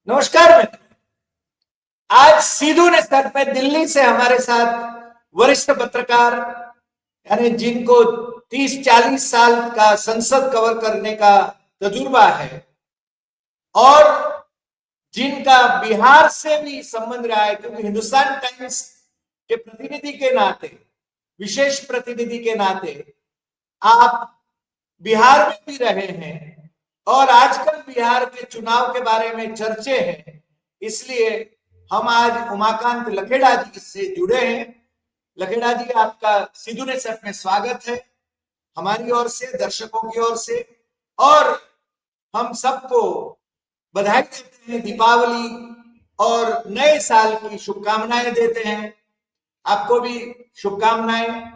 नमस्कार मित्र। आज सीधू ने सर पे दिल्ली से हमारे साथ वरिष्ठ पत्रकार यानी जिनको 30-40 साल का संसद कवर करने का तजुर्बा है और जिनका बिहार से भी संबंध रहा है, क्योंकि हिंदुस्तान टाइम्स के प्रतिनिधि के नाते, विशेष प्रतिनिधि के नाते आप बिहार में भी रहे हैं और आजकल बिहार के चुनाव के बारे में चर्चे हैं। इसलिए हम आज उमाकांत लखेड़ा जी से जुड़े हैं। लखेड़ा जी, आपका सीधू ने सर में स्वागत है हमारी ओर से, दर्शकों की ओर से, और हम सबको बधाई देते हैं, दीपावली और नए साल की शुभकामनाएं देते हैं। आपको भी शुभकामनाएं।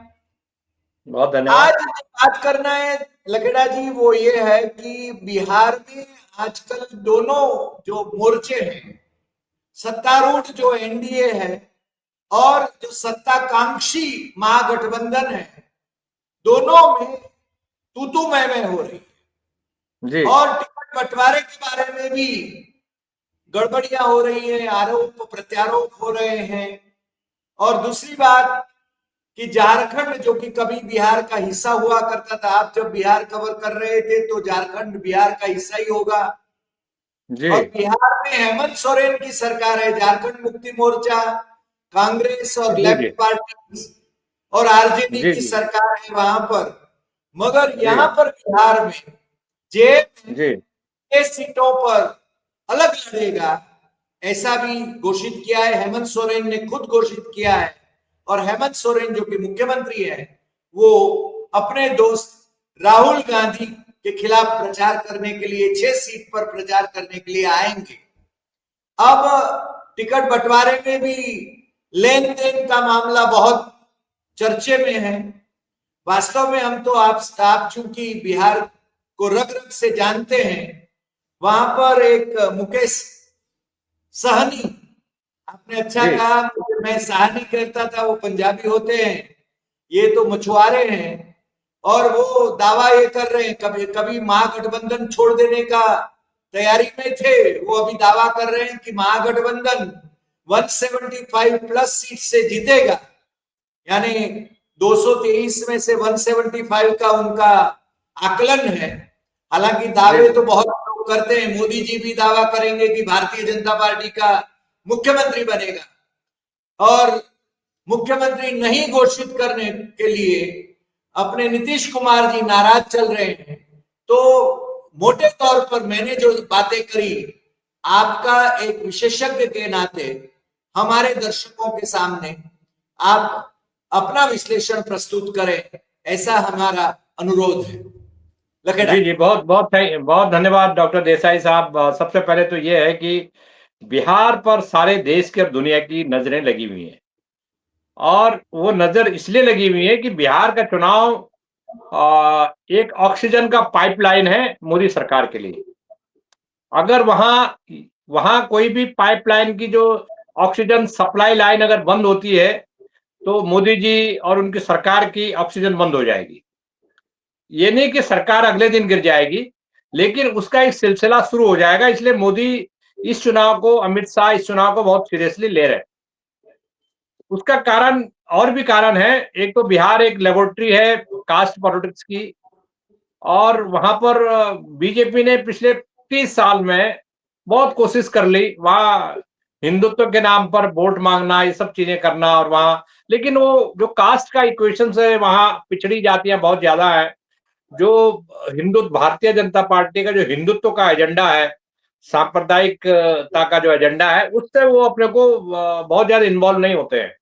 बहुत धन्यवाद। आज जो बात करना है लखेड़ा जी वो ये है कि बिहार में आजकल दोनों जो मोर्चे हैं, सत्तारूढ़ जो एनडीए है और जो सत्ताकांक्षी महागठबंधन है, दोनों में तू मैं हो रही है जी और टिकट बंटवारे के बारे में भी गड़बड़ियां हो रही है, आरोप प्रत्यारोप हो रहे हैं। और दूसरी बात कि झारखंड जो कि कभी बिहार का हिस्सा हुआ करता था, आप जब बिहार कवर कर रहे थे तो झारखंड बिहार का हिस्सा ही होगा। जी और बिहार में हेमंत सोरेन की सरकार है, झारखंड मुक्ति मोर्चा, कांग्रेस और जी जी लेफ्ट पार्टी और आरजेडी जी की जी सरकार है वहां पर। मगर जी यहां पर बिहार में जे जी सीटों पर अलग लड़ेगा, ऐसा भी घोषित किया है। हेमंत सोरेन ने खुद घोषित किया है और हेमंत सोरेन जो कि मुख्यमंत्री है वो अपने दोस्त राहुल गांधी के खिलाफ प्रचार करने के लिए 6 सीट पर प्रचार करने के लिए आएंगे। अब टिकट बंटवारे में भी लेन देन का मामला बहुत चर्चे में है। वास्तव में हम तो आप चूंकि बिहार को रग रग से जानते हैं, वहां पर एक मुकेश सहनी, आपने अच्छा जी कहा, मैं सहनी कहता था, वो पंजाबी होते हैं, ये तो मछुआरे हैं। और वो दावा ये कर रहे हैं, कभी कभी महागठबंधन छोड़ देने का तैयारी में थे, वो अभी दावा कर रहे हैं कि महागठबंधन 175 प्लस सीट से जीतेगा। यानी 223 में से 175 का उनका आकलन है। हालांकि जी दावे तो बहुत लोग करते हैं, मोदी जी भी दावा करेंगे कि भारतीय जनता पार्टी का मुख्यमंत्री बनेगा और मुख्यमंत्री नहीं घोषित करने के लिए अपने नीतीश कुमार जी नाराज चल रहे हैं। तो मोटे तौर पर मैंने जो बातें करी, आपका एक विशेषज्ञ के नाते हमारे दर्शकों के सामने आप अपना विश्लेषण प्रस्तुत करें, ऐसा हमारा अनुरोध है। लखेड़ा। जी जी बहुत बहुत बहुत धन्यवाद डॉक्टर देसाई साहब। सबसे पहले तो ये है कि बिहार पर सारे देश की और दुनिया की नजरें लगी हुई हैं और वो नजर इसलिए लगी हुई है कि बिहार का चुनाव एक ऑक्सीजन का पाइपलाइन है मोदी सरकार के लिए। अगर वहां वहां कोई भी पाइपलाइन की जो ऑक्सीजन सप्लाई लाइन अगर बंद होती है तो मोदी जी और उनकी सरकार की ऑक्सीजन बंद हो जाएगी। ये नहीं कि सरकार अगले दिन गिर जाएगी, लेकिन उसका एक सिलसिला शुरू हो जाएगा। इसलिए मोदी इस चुनाव को, अमित शाह इस चुनाव को बहुत सीरियसली ले रहे हैं। उसका कारण और भी कारण है। एक तो बिहार एक लेबोरेटरी है कास्ट पॉलिटिक्स की और वहां पर बीजेपी ने पिछले 30 साल में बहुत कोशिश कर ली। वहां हिंदुत्व के नाम पर वोट मांगना, ये सब चीजें करना और वहां, लेकिन वो जो कास्ट का इक्वेशन है वहां पिछड़ी जातियां बहुत ज्यादा है। जो हिंदू भारतीय जनता पार्टी का जो हिंदुत्व का एजेंडा है, सांप्रदायिकता का जो एजेंडा है, उससे वो अपने को बहुत ज्यादा इन्वॉल्व नहीं होते हैं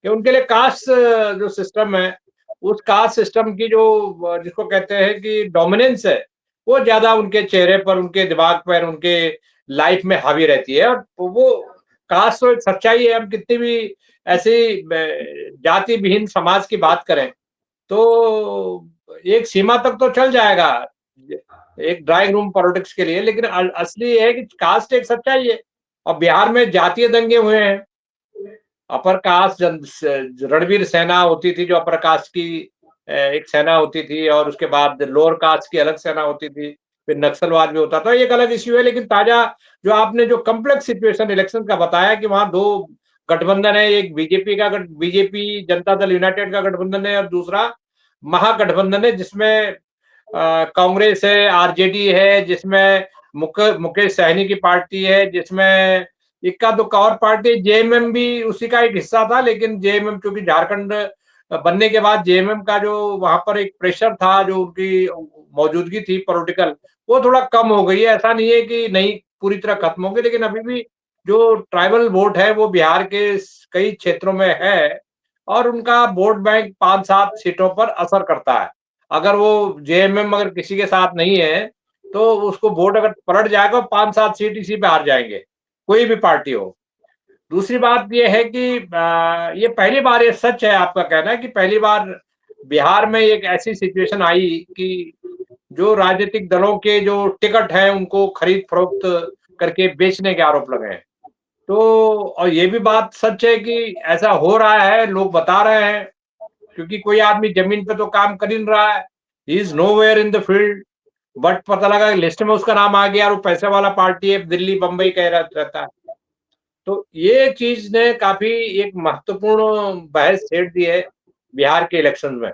कि उनके लिए कास्ट जो सिस्टम है, उस कास्ट सिस्टम की जो जिसको कहते हैं कि डोमिनेंस है, वो ज्यादा उनके चेहरे पर, उनके दिमाग पर, उनके लाइफ में हावी रहती है। और वो कास्ट तो एक सच्चाई है। हम कितनी भी ऐसी जाति विहीन समाज की बात करें तो एक सीमा तक तो चल जाएगा एक ड्राइंग रूम पॉलिटिक्स के लिए, लेकिन असली ये है कि कास्ट एक सच्चाई है। और बिहार में जातीय दंगे हुए हैं। अपर कास्ट रणवीर सेना होती थी, जो अपर कास्ट की एक सेना होती थी, और उसके बाद लोअर कास्ट की अलग सेना होती थी। फिर नक्सलवाद भी होता था, ये एक अलग इश्यू है। लेकिन ताजा जो आपने जो कॉम्प्लेक्स सिचुएशन इलेक्शन का बताया कि वहां दो गठबंधन है, एक बीजेपी जनता दल यूनाइटेड का गठबंधन है और दूसरा महागठबंधन है, जिसमें कांग्रेस है, आरजेडी है, जिसमें मुकेश सहनी की पार्टी है, जिसमें इक्का दुक्का और पार्टी, जेएमएम भी उसी का एक हिस्सा था। लेकिन जेएमएम चूंकि झारखंड बनने के बाद जेएमएम का जो वहां पर एक प्रेशर था, जो उनकी मौजूदगी थी पॉलिटिकल, वो थोड़ा कम हो गई है। ऐसा नहीं है कि नहीं पूरी तरह खत्म हो गई, लेकिन अभी भी जो ट्राइबल वोट है वो बिहार के कई क्षेत्रों में है और उनका वोट बैंक 5-7 सीटों पर असर करता है। अगर वो जेएमएम अगर किसी के साथ नहीं है तो उसको वोट अगर पलट जाएगा, 5-7 सीट इसी पे हार जाएंगे, कोई भी पार्टी हो। दूसरी बात ये है कि ये पहली बार, ये सच है आपका कहना है कि पहली बार बिहार में एक ऐसी सिचुएशन आई कि जो राजनीतिक दलों के जो टिकट हैं उनको खरीद फरोख्त करके बेचने के आरोप लगे हैं। तो और ये भी बात सच है कि ऐसा हो रहा है, लोग बता रहे हैं, क्योंकि कोई आदमी जमीन पे तो काम कर ही नहीं रहा है, he is nowhere in the field, but पता लगा लिस्ट में उसका नाम आ गया और वो पैसे वाला पार्टी है, दिल्ली बंबई कह रहता है। तो ये चीज ने काफी एक महत्वपूर्ण बहस छेड़ दी है बिहार के इलेक्शन में।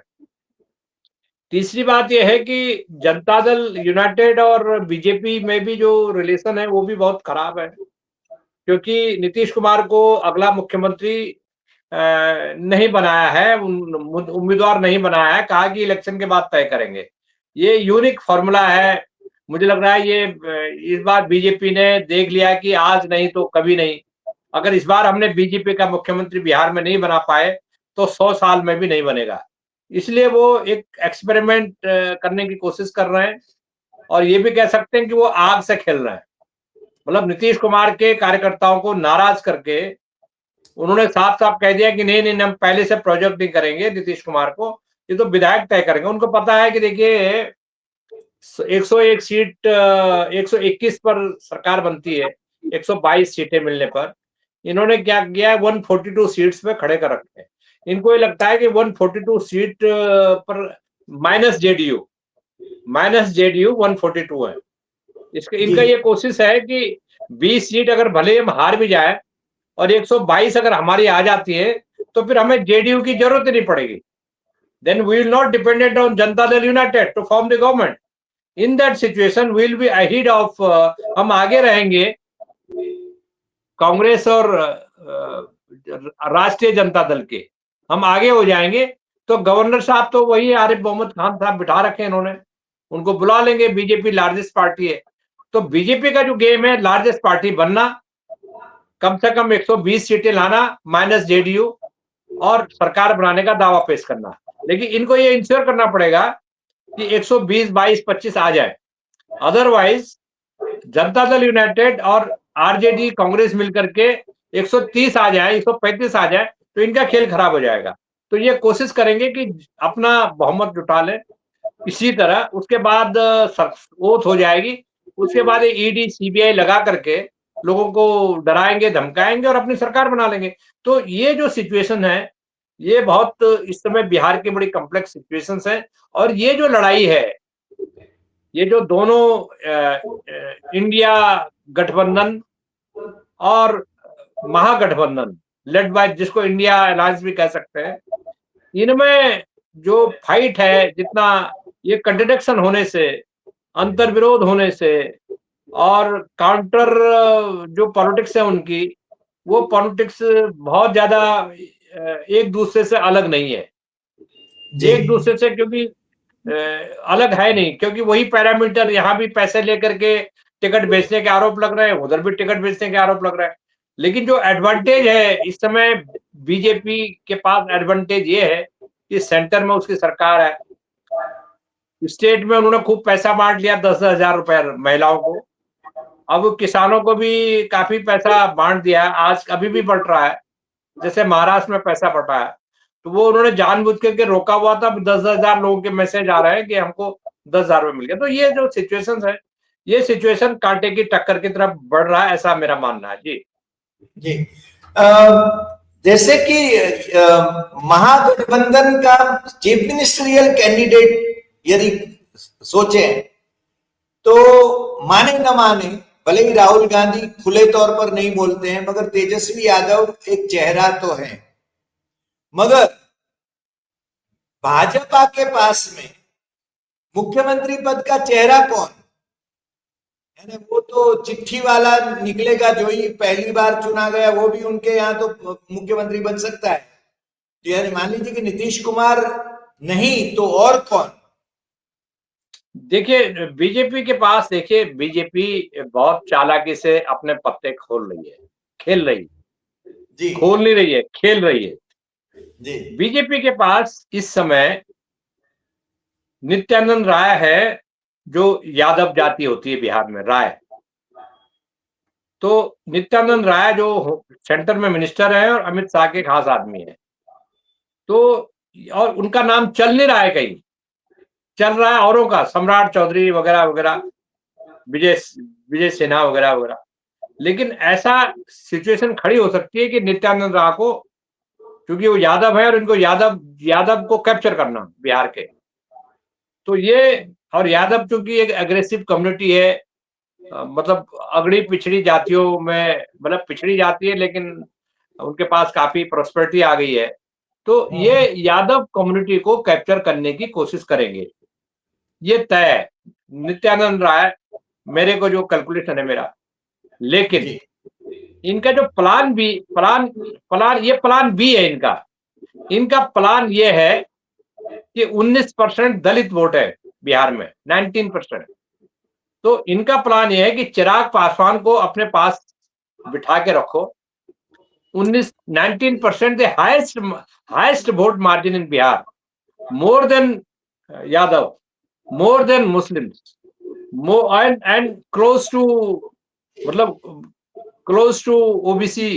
तीसरी बात यह है कि जनता दल यूनाइटेड और बीजेपी में भी जो रिलेशन है वो भी बहुत खराब है, क्योंकि नीतीश कुमार को अगला मुख्यमंत्री नहीं बनाया है, उम्मीदवार नहीं बनाया है, कहा कि इलेक्शन के बाद तय करेंगे। ये यूनिक फॉर्मूला है। मुझे लग रहा है ये इस बार बीजेपी ने देख लिया कि आज नहीं तो कभी नहीं। अगर इस बार हमने बीजेपी का मुख्यमंत्री बिहार में नहीं बना पाए तो 100 साल में भी नहीं बनेगा। इसलिए वो एक एक्सपेरिमेंट करने की कोशिश कर रहे हैं और ये भी कह सकते हैं कि वो आग से खेल रहे हैं। मतलब नीतीश कुमार के कार्यकर्ताओं को नाराज करके उन्होंने साफ-साफ कह दिया कि नहीं, नहीं, हम पहले से प्रोजेक्ट नहीं करेंगे नीतीश कुमार को, ये तो विधायक तय करेंगे। उनको पता है कि देखिए 101 सीट 121 पर सरकार बनती है, 122 सीटें मिलने पर इन्होंने क्या किया है, 142 सीट्स पे खड़े कर रखे हैं। इनको ये लगता है कि 142 सीट पर माइनस जेडीयू 142 है। इसके जी इनका ये कोशिश है कि 20 सीट अगर भले हम हार भी जाए और 122 अगर हमारी आ जाती है तो फिर हमें जेडीयू की जरूरत ही नहीं पड़ेगी। Then we will not dependent on Janata Dal united to form the government. In that situation we will be ahead of, हम आगे रहेंगे कांग्रेस और राष्ट्रीय जनता दल के, हम आगे हो जाएंगे। तो गवर्नर साहब तो वही आरिफ मोहम्मद खान साहब बिठा रखे हैं इन्होंने, उनको बुला लेंगे, बीजेपी लार्जेस्ट पार्टी है। तो बीजेपी का जो गेम है लार्जेस्ट पार्टी बनना, कम से कम 120 सीटें लाना माइनस जेडीयू और सरकार बनाने का दावा पेश करना। लेकिन इनको ये इंश्योर करना पड़ेगा कि 120, 22, 25 आ जाए। अदरवाइज जनता दल यूनाइटेड और आरजेडी कांग्रेस मिलकर के 130 आ जाए, 135 आ जाए तो इनका खेल खराब हो जाएगा। तो ये कोशिश करेंगे कि अपना बहुमत जुटा लें इसी तरह। उसके बाद ओथ हो जाएगी, उसके बाद ईडी सीबीआई लगा करके लोगों को डराएंगे, धमकाएंगे और अपनी सरकार बना लेंगे। तो ये जो सिचुएशन है, ये बहुत इस समय बिहार की बड़ी कॉम्प्लेक्स सिचुएशंस है। और ये जो लड़ाई है, ये जो दोनों इंडिया गठबंधन और महागठबंधन लेड बाय, जिसको इंडिया अलायंस भी कह सकते हैं, इनमें जो फाइट है, जितना ये कंट्रडिक्शन होने से, अंतर्विरोध होने से और काउंटर जो पॉलिटिक्स है उनकी, वो पॉलिटिक्स बहुत ज्यादा एक दूसरे से अलग नहीं है। जी एक दूसरे से क्योंकि अलग है नहीं, क्योंकि वही पैरामीटर, यहाँ भी पैसे लेकर के टिकट बेचने के आरोप लग रहे हैं, उधर भी टिकट बेचने के आरोप लग रहे हैं। लेकिन जो एडवांटेज है इस समय बीजेपी के पास, एडवांटेज ये है कि सेंटर में उसकी सरकार है। स्टेट में उन्होंने खूब पैसा बांट लिया, 10,000 रुपए महिलाओं को। अब किसानों को भी काफी पैसा बांट दिया है, आज अभी भी बंट रहा है, जैसे महाराष्ट्र में पैसा बंटा है। तो वो उन्होंने जानबूझ के रोका हुआ था। 10,000 लोगों के मैसेज आ रहे हैं कि हमको 10,000 रुपए मिल गया। तो ये जो सिचुएशन है, ये सिचुएशन कांटे की टक्कर की तरफ बढ़ रहा है, ऐसा मेरा मानना है। जी जी जैसे कि महागठबंधन का चीफ मिनिस्टरियल कैंडिडेट यदि सोचें तो माने न माने, भले ही राहुल गांधी खुले तौर पर नहीं बोलते हैं, मगर तेजस्वी यादव एक चेहरा तो है। मगर भाजपा के पास में मुख्यमंत्री पद का चेहरा कौन है ना? वो तो चिट्ठी वाला निकलेगा, जो ही पहली बार चुना गया वो भी उनके यहाँ तो मुख्यमंत्री बन सकता है। तो यानी मान लीजिए कि नीतीश कुमार नहीं तो और कौन? देखिए बीजेपी के पास, देखिए बीजेपी बहुत चालाकी से अपने पत्ते खोल रही है, खेल रही है, जी खोल नहीं रही है, खेल रही है। जी बीजेपी के पास इस समय नित्यानंद राय है, जो यादव जाति होती है बिहार में, राय। तो नित्यानंद राय जो सेंटर में मिनिस्टर है और अमित शाह के खास आदमी है, तो और उनका नाम चल नहीं रहा है कहीं, चल रहा है औरों का, सम्राट चौधरी वगैरह वगैरह, विजय विजय सिन्हा वगैरह वगैरह। लेकिन ऐसा सिचुएशन खड़ी हो सकती है कि नित्यानंद राय को, क्योंकि वो यादव है और इनको यादव को कैप्चर करना बिहार के, तो ये, और यादव चूंकि एक एग्रेसिव कम्युनिटी है, मतलब अगड़ी पिछड़ी जातियों में, मतलब पिछड़ी जाति है लेकिन उनके पास काफी प्रोस्पेरिटी आ गई है, तो ये यादव कम्युनिटी को कैप्चर करने की कोशिश करेंगे, ये तय है। नित्यानंद राय, मेरे को जो कैलकुलेशन है मेरा, लेकिन जी इनका जो प्लान बी, प्लान प्लान ये प्लान बी है इनका। इनका प्लान ये है कि 19% दलित वोट है बिहार में, 19%। तो इनका प्लान ये है कि चिराग पासवान को अपने पास बिठा के रखो। 19% the highest vote margin in Bihar, more than Yadav, more than Muslims, and close to, मतलब क्लोज टू ओबीसी,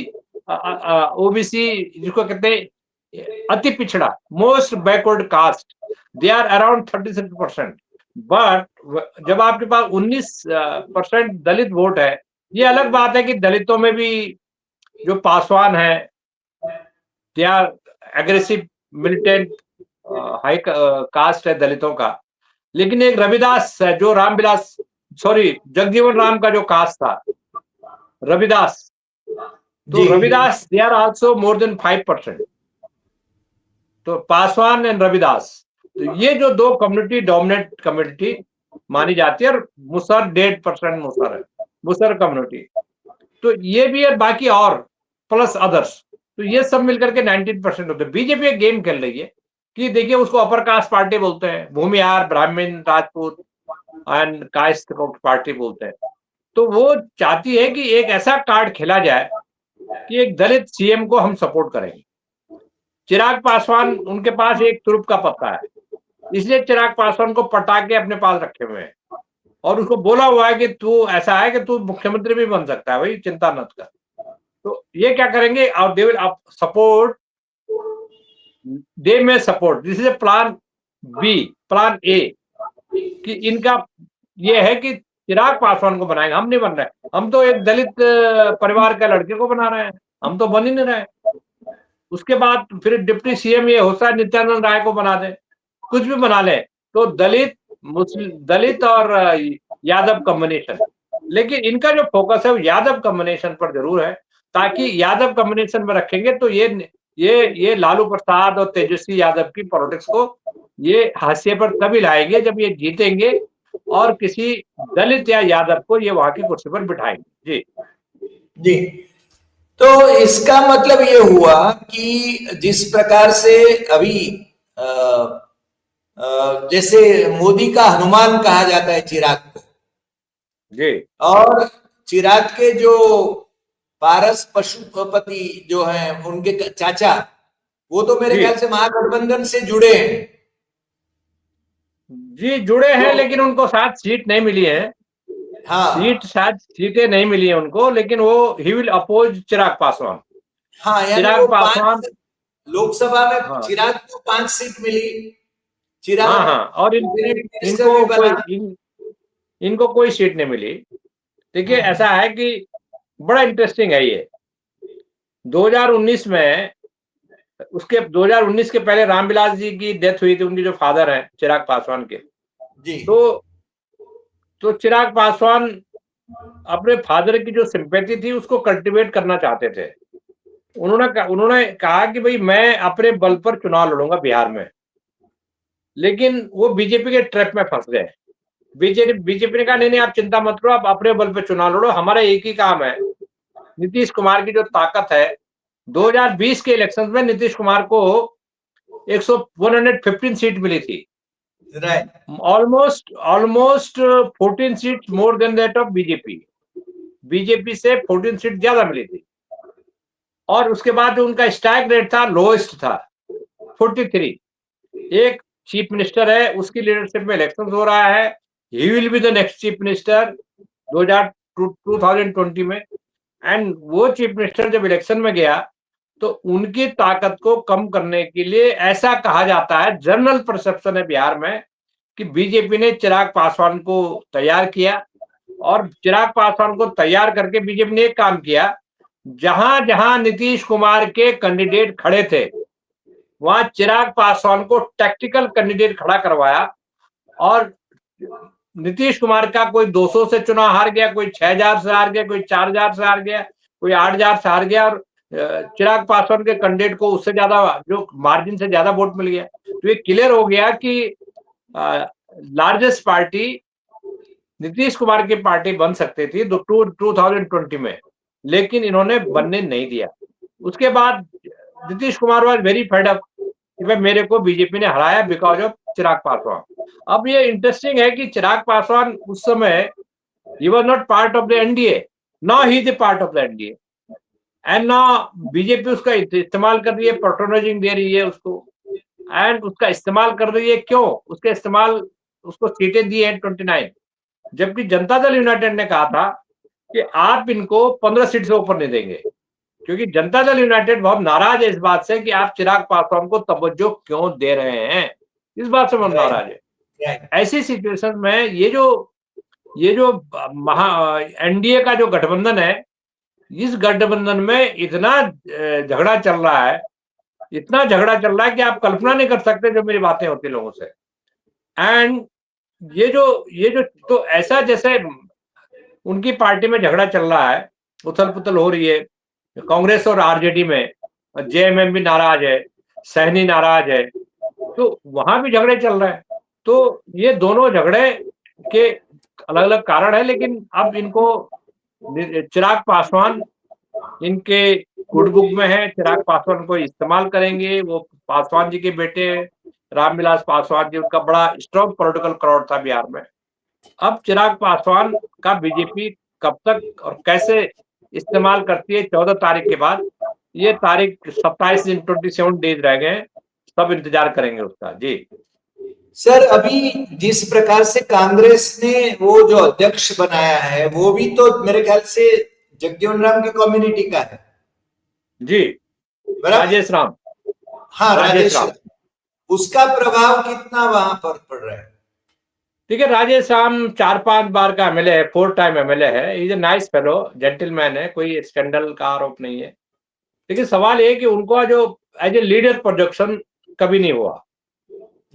ओबीसी जिसको कहते हैं अति पिछड़ा, most backward caste, they are around 36%। But जब आपके पास 19% दलित वोट है, ये अलग बात है कि दलितों में भी जो पासवान है, they are aggressive militant, high caste है दलितों का। लेकिन एक रविदास है, जो रामविलास, सॉरी, जगजीवन राम का जो कास्ट था, रविदास, तो जी Ravidas they are also more than 5%। तो पासवान एंड रविदास, तो ये जो दो कम्युनिटी डोमिनेट कम्युनिटी मानी जाती है, और मुसर 1.5% मुसर है, मुसर कम्युनिटी। तो ये भी है, बाकी और प्लस अदर्स, तो ये सब मिलकर के 19% होते हैं। बीजेपी एक गेम खेल रही है कि देखिए, उसको अपर कास्ट पार्टी बोलते हैं, भूमिहार, ब्राह्मण, राजपूत एंड कास्ट पार्टी बोलते हैं। तो वो चाहती है कि एक ऐसा कार्ड खेला जाए कि एक दलित सीएम को हम सपोर्ट करेंगे। चिराग पासवान उनके पास एक तुरुप का पत्ता है, इसलिए चिराग पासवान को पटा के अपने पास रखे हुए हैं, और उसको बोला हुआ है कि तू ऐसा है कि तू मुख्यमंत्री भी बन सकता है भाई, चिंता मत कर। तो ये क्या करेंगे, और दे विल सपोर्ट, दे में support, this is a plan B, plan A, कि इनका ये है कि चिराग पासवान को बनाएंगे, हम नहीं बन रहे, हम तो एक दलित परिवार के लड़के को बना रहे हैं, हम तो बन ही नहीं रहे। उसके बाद फिर डिप्टी सीएम ये होता है नित्यानंद राय को बना दे, कुछ भी बना ले, तो दलित, मुस्लिम, दलित और यादव कॉम्बिनेशन। लेकिन इनका जो फोकस है वो यादव कॉम्बिनेशन पर जरूर है, ताकि यादव कॉम्बिनेशन में रखेंगे तो ये लालू प्रसाद और तेजस्वी यादव की पॉलिटिक्स को ये हाशिए पर तभी लाएंगे जब ये जीतेंगे, और किसी दलित या यादव को ये वहां की कुर्सी पर बिठाएंगे। जी जी। तो इसका मतलब ये हुआ कि जिस प्रकार से अभी जैसे मोदी का हनुमान कहा जाता है चिराग को, जी और चिराग के जो पारस पशुपति जो हैं उनके चाचा, वो तो मेरे जी ख्याल से महागठबंधन से जुड़े हैं। जी जुड़े हैं, तो लेकिन उनको शायद सीट नहीं मिली है, हाँ शायद सीटें नहीं मिली है उनको, लेकिन वो he will oppose Chirag Paswan. हाँ, यानी वो चिराग पासवान, 5 लोकसभा में हाँ चिराग को 5 सीट मिली। चिराग हाँ हाँ, और कैबिनेट मिनिस्टर भी इनको बना। इनको कोई सीट नहीं मिली। देखिए ऐसा है कि बड़ा इंटरेस्टिंग है ये। 2019 में, उसके 2019 के पहले रामविलास जी की डेथ हुई थी, उनके जो फादर हैं चिराग पासवान के। जी तो तो चिराग पासवान अपने फादर की जो सिंपैथी थी उसको कल्टीवेट करना चाहते थे। उन्होंने कहा कि भई मैं अपने बल पर चुनाव लड़ूँगा बिहार में। लेकिन वो बीजेपी के ट्रैप में फँस गए। बीजेपी ने कहा नहीं, नहीं आप चिंता मत करो, आप अपने बल पे चुनाव लड़ो, हमारा एक ही काम है। नीतीश कुमार की जो ताकत है, 2020 के इलेक्शंस में नीतीश कुमार को 115 सीट मिली थी। Right. Almost 14 seats more than that of BJP. BJP से 14 सीट ज्यादा मिली थी। और उसके बाद जो उनका स्ट्राइक रेट था लोएस्ट था 43। एक चीफ मिनिस्टर है, उसकी लीडरशिप में इलेक्शन हो रहा है, he will be the next chief minister 2020 में। एंड वो चीफ मिनिस्टर जब इलेक्शन में गया तो उनकी ताकत को कम करने के लिए ऐसा कहा जाता है, जनरल परसेप्शन है बिहार में कि बीजेपी ने चिराग पासवान को तैयार किया। और चिराग पासवान को तैयार करके बीजेपी ने एक काम किया, जहां जहां नीतीश कुमार के कैंडिडेट खड़े थे वहां चिराग पासवान को टैक्टिकल कैंडिडेट खड़ा करवाया। और नीतीश कुमार का कोई 200 से चुनाव हार गया, कोई 6000 से हार गया, कोई 4000 से हार गया, कोई 8000 से हार गया, और चिराग पासवान के कैंडिडेट को उससे ज्यादा जो मार्जिन से ज्यादा वोट मिल गया। तो ये क्लियर हो गया कि लार्जेस्ट पार्टी नीतीश कुमार की पार्टी बन सकती थी 2020 में, लेकिन इन्होंने बनने नहीं दिया। उसके बाद Nitish Kumar was very fed up कि भाई मेरे को बीजेपी ने हराया बिकॉज ऑफ चिराग पासवान। अब ये इंटरेस्टिंग है कि चिराग पासवान उस समय he was not part of the NDA, now he is the part of the NDA, and now BJP उसका इस्तेमाल कर रही है, पैट्रोनाइजिंग दे रही है उसको, एंड उसका इस्तेमाल कर रही है। क्यों उसके इस्तेमाल, उसको सीटें दी है 29, जबकि जनता दल यूनाइटेड ने कहा था कि आप इनको 15 सीट से ऊपर नहीं देंगे, क्योंकि जनता दल यूनाइटेड बहुत नाराज है इस बात से कि आप चिराग पासवान को तवज्जो क्यों दे रहे हैं, इस बात से बहुत नाराज है। राइट। ऐसी सिचुएशन में ये जो महा एनडीए का जो गठबंधन है, इस गठबंधन में इतना झगड़ा चल रहा है, इतना झगड़ा चल रहा है कि आप कल्पना नहीं कर सकते जो मेरी बातें होती लोगों से। एंड ये जो तो ऐसा जैसे उनकी पार्टी में झगड़ा चल रहा है, उथल-पुथल हो रही है कांग्रेस और आरजेडी में, जेएमएम भी नाराज है, सहनी नाराज है, तो वहां भी झगड़े चल रहे हैं। तो ये दोनों झगड़े के अलग-अलग कारण है, लेकिन अब इनको चिराग पासवान इनके गुड बुक में है, चिराग पासवान को इस्तेमाल करेंगे। वो पासवान जी के बेटे रामविलास पासवान जी, उनका बड़ा स्ट्रॉन्ग पॉलिटिकल क्राउड था बिहार में। अब चिराग पासवान का बीजेपी कब तक और कैसे इस्तेमाल करती है 14 तारीख के बाद, ये तारीख 27 दिन 27 डेज रह गए हैं, सब इंतजार करेंगे उसका। जी। सर, अभी जिस प्रकार से कांग्रेस ने वो जो अध्यक्ष बनाया है वो भी तो मेरे ख्याल से जगजीवन राम की कम्युनिटी का है, जी, बराबर? राजेश राम। हाँ, राजेश राजेश राम। राम। उसका प्रभाव कितना वहां पर पड़ रहा है? देखिए राजेश राम 4-5 बार का एमएलए है, 4 टाइम एमएलए है। He is a nice fellow, gentleman है, कोई स्कैंडल का आरोप नहीं है। लेकिन सवाल ये है कि उनका जो एज ए लीडर प्रोजेक्शन कभी नहीं हुआ।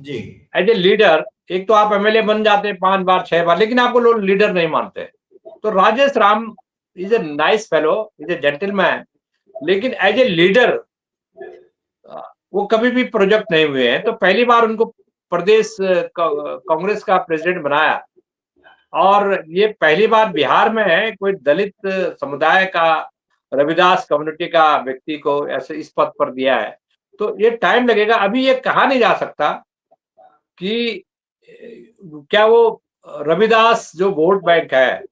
जी। एज ए लीडर एक तो आप एमएलए बन जाते हैं 5 बार 6 बार, लेकिन आपको लोग लीडर नहीं मानते। तो Rajesh Ram is a nice fellow, is a gentleman, लेकिन एज ए लीडर वो कभी भी प्रोजेक्ट नहीं हुए हैं। तो पहली बार उनको प्रदेश कांग्रेस का प्रेसिडेंट बनाया, और ये पहली बार बिहार में है कोई दलित समुदाय का, रविदास कम्युनिटी का व्यक्ति को ऐसे इस पद पर दिया है। तो ये टाइम लगेगा। अभी ये कहा नहीं जा सकता कि क्या वो रविदास जो वोट बैंक है,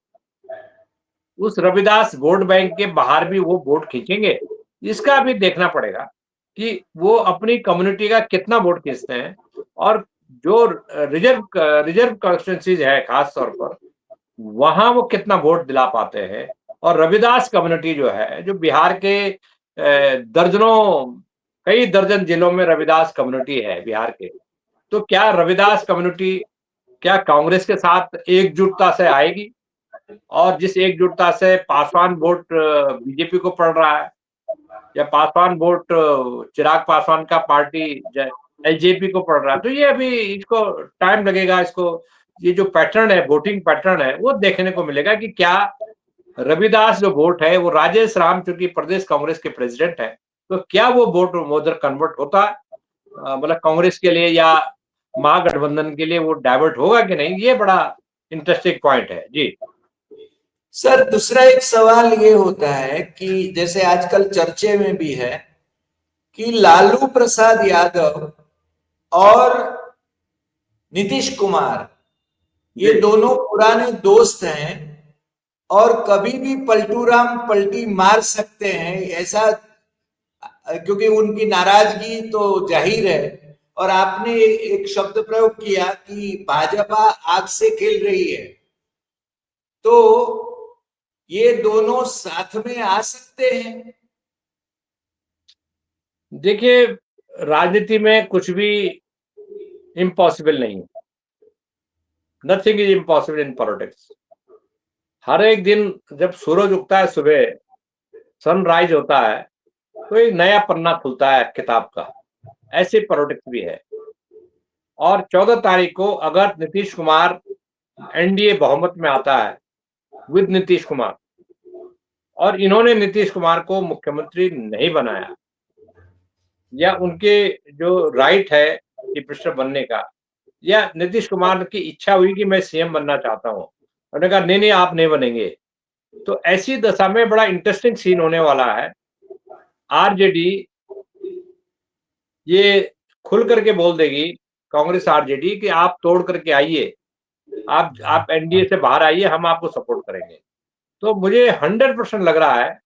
उस रविदास वोट बैंक के बाहर भी वो वोट खींचेंगे, इसका भी देखना पड़ेगा कि वो अपनी कम्युनिटी का कितना वोट खींचते हैं। और जो रिजर्व कॉन्स्टिट्यूंसीज है खास तौर पर, वहां वो कितना वोट दिला पाते हैं। और रविदास कम्युनिटी जो है, जो बिहार के दर्जनों, कई दर्जन जिलों में रविदास कम्युनिटी है बिहार के, तो क्या रविदास कम्युनिटी क्या कांग्रेस के साथ एकजुटता से आएगी? और जिस एकजुटता से पासवान वोट बीजेपी को पड़ रहा है, या पासवान वोट चिराग पासवान का पार्टी एलजेपी को पड़ रहा है, तो ये अभी इसको टाइम लगेगा इसको ये जो पैटर्न है, वोटिंग पैटर्न है, वो देखने को मिलेगा कि क्या रविदास जो वोट है, वो राजेश राम चूंकि प्रदेश कांग्रेस के प्रेसिडेंट है, तो क्या वो वोट उधर कन्वर्ट होता है मतलब कांग्रेस के लिए या महागठबंधन के लिए वो डाइवर्ट होगा कि नहीं, ये बड़ा इंटरेस्टिंग पॉइंट है। जी सर, दूसरा एक सवाल ये होता है कि जैसे आजकल चर्चे में भी है कि लालू प्रसाद यादव और नीतीश कुमार ये जी दोनों पुराने दोस्त हैं और कभी भी पलटूराम पलटी मार सकते हैं, ऐसा क्योंकि उनकी नाराजगी तो जाहिर है। और आपने एक शब्द प्रयोग किया कि भाजपा आग से खेल रही है, तो ये दोनों साथ में आ सकते हैं। देखिए, राजनीति में कुछ भी इम्पॉसिबल नहीं है। Nothing is impossible in politics. हर एक दिन जब सूरज उगता है, सुबह सनराइज होता है, तो एक नया पन्ना खुलता है किताब का। ऐसे पॉलिटिक्स भी है। और 14 तारीख को अगर नीतीश कुमार एनडीए बहुमत में आता है विद नीतीश कुमार, और इन्होंने नीतीश कुमार को मुख्यमंत्री नहीं बनाया, या उनके जो राइट है चीफ मिनिस्टर बनने का, या नीतीश कुमार की इच्छा हुई कि मैं सीएम बनना चाहता हूँ, उन्होंने कहा नहीं नहीं आप नहीं बनेंगे, तो ऐसी दशा में बड़ा इंटरेस्टिंग सीन होने वाला है। आरजेडी ये खुल करके बोल देगी, कांग्रेस आरजेडी, कि आप तोड़ करके आइए, आप एनडीए से बाहर आइए, हम आपको सपोर्ट करेंगे। तो मुझे 100% लग रहा है,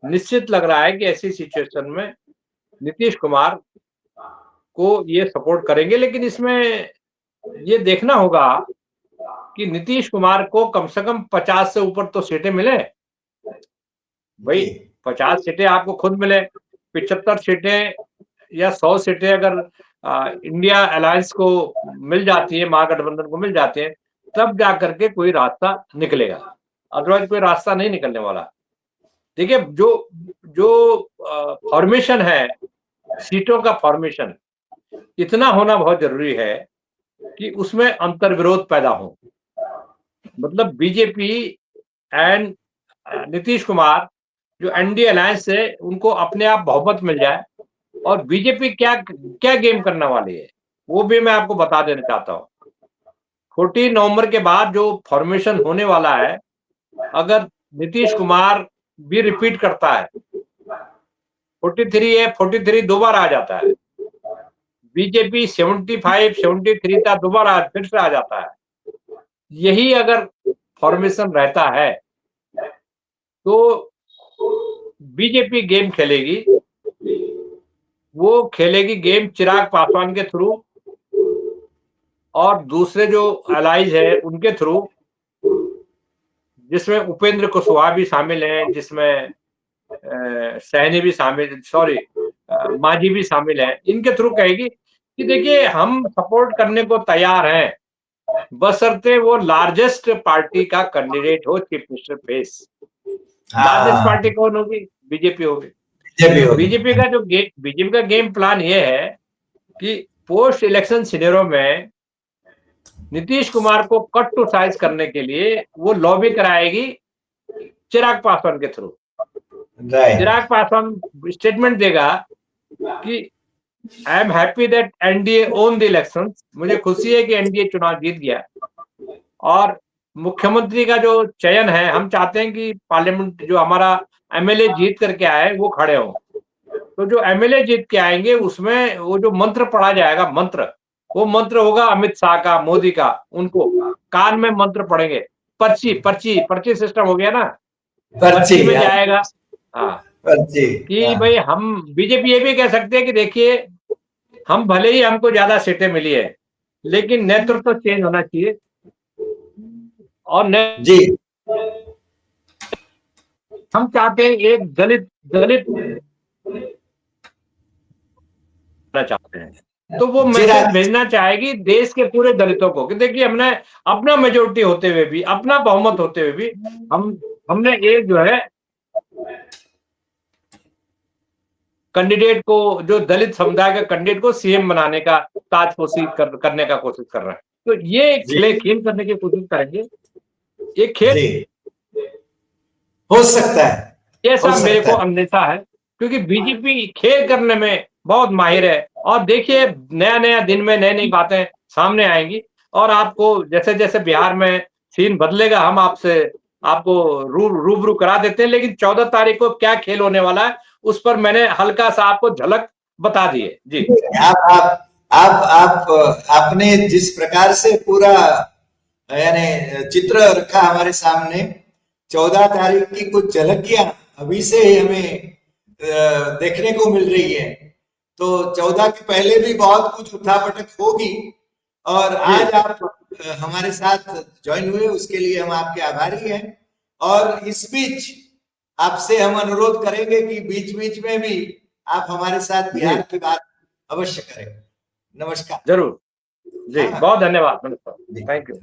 निश्चित लग रहा है कि ऐसी सिचुएशन में नीतीश कुमार को ये सपोर्ट करेंगे। लेकिन इसमें ये देखना होगा कि नीतीश कुमार को कम से कम 50 से ऊपर तो सीटें मिले। भाई 50 सीटें आपको खुद मिले, 75 सीटें या 100 सीटें अगर इंडिया अलायंस को मिल जाती है, महागठबंधन को मिल जाती है, तब जा करके कोई रास्ता निकलेगा, अदरवाइज कोई रास्ता नहीं निकलने वाला। देखिए, जो जो फॉर्मेशन है, सीटों का फॉर्मेशन इतना होना बहुत जरूरी है कि उसमें अंतर्विरोध पैदा हो। मतलब बीजेपी एंड नीतीश कुमार जो एनडीए अलायंस है, उनको अपने आप बहुमत मिल जाए, और बीजेपी क्या क्या गेम करने वाली है वो भी मैं आपको बता देना चाहता हूँ। 14 नवंबर के बाद जो फॉर्मेशन होने वाला है, अगर नीतीश कुमार भी रिपीट करता है, 43 है, 43 दो बार आ जाता है, बीजेपी 75 73 का दोबारा फिर से आ जाता है, यही अगर फॉर्मेशन रहता है तो बीजेपी गेम खेलेगी। वो खेलेगी गेम चिराग पासवान के थ्रू और दूसरे जो अलाइज है उनके थ्रू, जिसमें उपेंद्र कुशवाहा भी शामिल हैं, जिसमें सहनी भी शामिल, सॉरी मांझी भी शामिल है। इनके थ्रू कहेगी कि देखिए हम सपोर्ट करने को तैयार हैं, बशर्ते वो लार्जेस्ट पार्टी का कैंडिडेट हो चीफ मिनिस्टर फेस। लार्जेस्ट हाँ, पार्टी कौन होगी? बीजेपी होगी। बीजेपी तो होगी। बीजेपी का गेम प्लान ये है कि पोस्ट इलेक्शन सिनेरियो में नीतीश कुमार को कट टू साइज करने के लिए वो लॉबी कराएगी चिराग पासवान के through. Right. Chirag Paswan statement देगा कि I am happy that NDA own the election, मुझे खुशी है कि एनडीए चुनाव जीत गया, और मुख्यमंत्री का जो चयन है, हम चाहते हैं कि पार्लियामेंट जो हमारा एमएलए जीत करके आए वो खड़े हों। तो जो एमएलए जीत के आएंगे उसमें वो जो मंत्र पढ़ा जाएगा, मंत्र, वो मंत्र होगा अमित शाह का, मोदी का, उनको कान में मंत्र पढ़ेंगे। पर्ची पर्ची पर्ची सिस्टम हो गया ना, पर्ची, पर्ची में हाँ, जाएगा। हाँ, पर्ची, कि हाँ। भाई हम बीजेपी ये भी कह सकते हैं कि देखिए हम भले ही हमको ज्यादा सीटें मिली है, लेकिन नेतृत्व तो चेंज होना चाहिए, और जी। हम चाहते हैं एक दलित दलित चाहते हैं। तो वो मैसेज चिराग, भेजना चाहेगी देश के पूरे दलितों को कि देखिए हमने अपना मेजोरिटी होते हुए भी, अपना बहुमत होते हुए भी, हमने एक जो है कैंडिडेट को, जो दलित समुदाय का कैंडिडेट को सीएम बनाने का ताजपोशी करने का कोशिश कर रहे हैं। तो ये जी खेल करने की कोशिश करेंगे। ये खेल जी हो सकता है, हो ऐसा मेरे सकता को है। अंदेशा है, क्योंकि बीजेपी खेल करने में बहुत माहिर है। और देखिए, नया-नया दिन में नई-नई बातें सामने आएँगी और आपको जैसे-जैसे बिहार में सीन बदलेगा, हम आपको रूबरू करा देते हैं। लेकिन 14 तारीख को क्या खेल होने वाला है, उस पर मैंने हल्का-सा आपको झलक बता दी है। जी, आपने जिस प्रकार से पूरा यानी चित्र रखा हमारे सामने, 14 तारीख की कुछ झलकियां अभी से ही हमें देखने को मिल रही है। तो 14 के पहले भी बहुत कुछ उठापटक होगी, और जी, आज आप हमारे साथ ज्वाइन हुए, उसके लिए हम आपके आभारी हैं। और इस बीच आपसे हम अनुरोध करेंगे कि बीच बीच में भी आप हमारे साथ जी, बिहार की बात अवश्य करें। नमस्कार। ज़रूर। जी, हाँ बहुत धन्यवाद। नमस्कार। जी। Thank you.